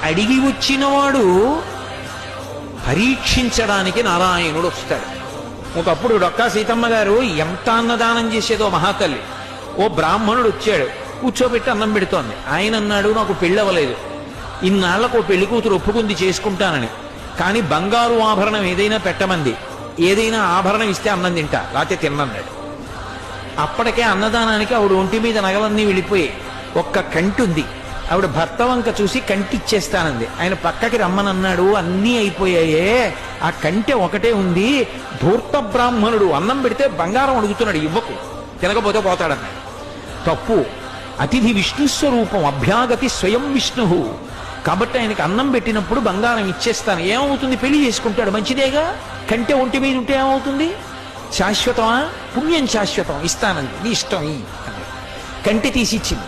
అడిగి వచ్చినవాడు పరీక్షించడానికి నారాయణుడు వస్తాడు. ఒకప్పుడు డొక్కా సీతమ్మ గారు ఎంత అన్నదానం చేసేదో మహాతల్లి. ఓ బ్రాహ్మణుడు వచ్చాడు, కూర్చోబెట్టి అన్నం పెడుతోంది. ఆయన అన్నాడు, నాకు పెళ్ళవలేదు, ఇన్నాళ్లకు ఓ పెళ్లి కూతురు ఒప్పుకుంది చేసుకుంటానని, కానీ బంగారు ఆభరణం ఏదైనా పెట్టమంది, ఏదైనా ఆభరణం ఇస్తే అన్నం తింటా, లేకపోతే తిన్నన్నాడు. అప్పటికే అన్నదానానికి ఆవిడ ఒంటి మీద నగలన్నీ వెళ్ళిపోయి ఒక్క కంటి ఉంది. ఆవిడ భర్త వంక చూసి కంటి ఇచ్చేస్తానంది. ఆయన పక్కకి రమ్మనన్నాడు, అన్నీ అయిపోయాయే, ఆ కంటె ఒకటే ఉంది. ధూర్త బ్రాహ్మణుడు అన్నం పెడితే బంగారం అడుగుతున్నాడు, ఇవ్వకు, తినకపోతే పోతాడన్నాడు. తప్పు. అతిథి విష్ణు స్వరూపం, అభ్యాగతి స్వయం విష్ణు. కాబట్టి ఆయనకి అన్నం పెట్టినప్పుడు బంగారం ఇచ్చేస్తాను. ఏమవుతుంది? పెళ్లి చేసుకుంటాడు, మంచిదేగా. కంటె ఒంటి మీద ఉంటే ఏమవుతుంది? శాశ్వతమా? పుణ్యం శాశ్వతం, ఇస్తానంది, నీ ఇష్టం ఈ అన్నాడు. కంటె తీసి ఇచ్చింది.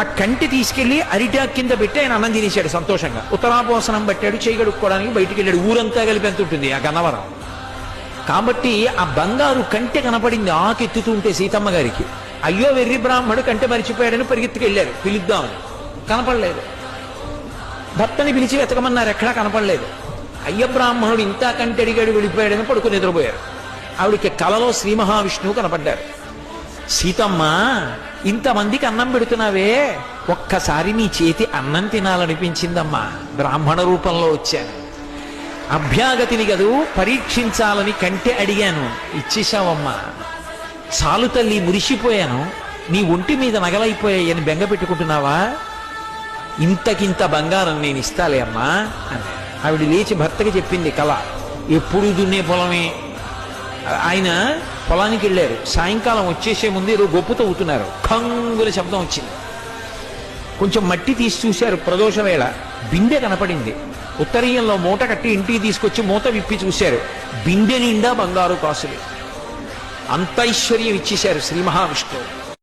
ఆ కంటి తీసుకెళ్లి అరిటాక్ కింద పెట్టి ఆయన అన్నం తినేశాడు సంతోషంగా. ఉత్తరాపోసనం పట్టాడు, చేయగడుక్కోవడానికి బయటికి వెళ్ళాడు. ఊరంతా కలిపి ఎంత ఉంటుంది ఆ గన్నవరం. కాబట్టి ఆ బంగారు కంటె కనపడింది ఆకెత్తుతుంటే సీతమ్మ గారికి. అయ్యో వెర్రి బ్రాహ్మడు కంటె మరిచిపోయాడని పరిగెత్తుకెళ్ళారు పిలుద్దామని. కనపడలేదు. భర్తని పిలిచి వెతకమన్నారు, ఎక్కడా కనపడలేదు. అయ్య బ్రాహ్మణుడు ఇంత కంటె అడిగాడు, వెళ్ళిపోయాడని పడుకుని నిద్రపోయారు. ఆవిడికి కలలో శ్రీ మహావిష్ణువు కనపడ్డారు. సీతమ్మ, ఇంతమందికి అన్నం పెడుతున్నావే, ఒక్కసారి నీ చేతి అన్నం తినాలనిపించిందమ్మా, బ్రాహ్మణ రూపంలో వచ్చాను. అభ్యాగతిని గదు పరీక్షించాలని కంటె అడిగాను, ఇచ్చేశావమ్మా. చాలు తల్లి, మురిసిపోయాను, నీ ఒంటి మీద నగలైపోయాయని బెంగ పెట్టుకుంటున్నావా? ఇంతకింత బంగారం నేను ఇస్తాలే అమ్మా అని ఆవిడ లేచి భర్తకి చెప్పింది కళ. ఎప్పుడు దున్నే పొలమే. ఆయన పొలానికి వెళ్ళారు. సాయంకాలం వచ్చేసే ముందు ఏదో గొప్పు తవ్వుతున్నారు. కంగుల శబ్దం వచ్చింది. కొంచెం మట్టి తీసి చూశారు. ప్రదోష వేళ బిందె కనపడింది. ఉత్తరీయంలో మూట కట్టి ఇంటికి తీసుకొచ్చి మూత విప్పి చూశారు. బిందె నిండా బంగారు కాసులు. అంత ఐశ్వర్యం ఇచ్చేశారు శ్రీ మహావిష్ణువు.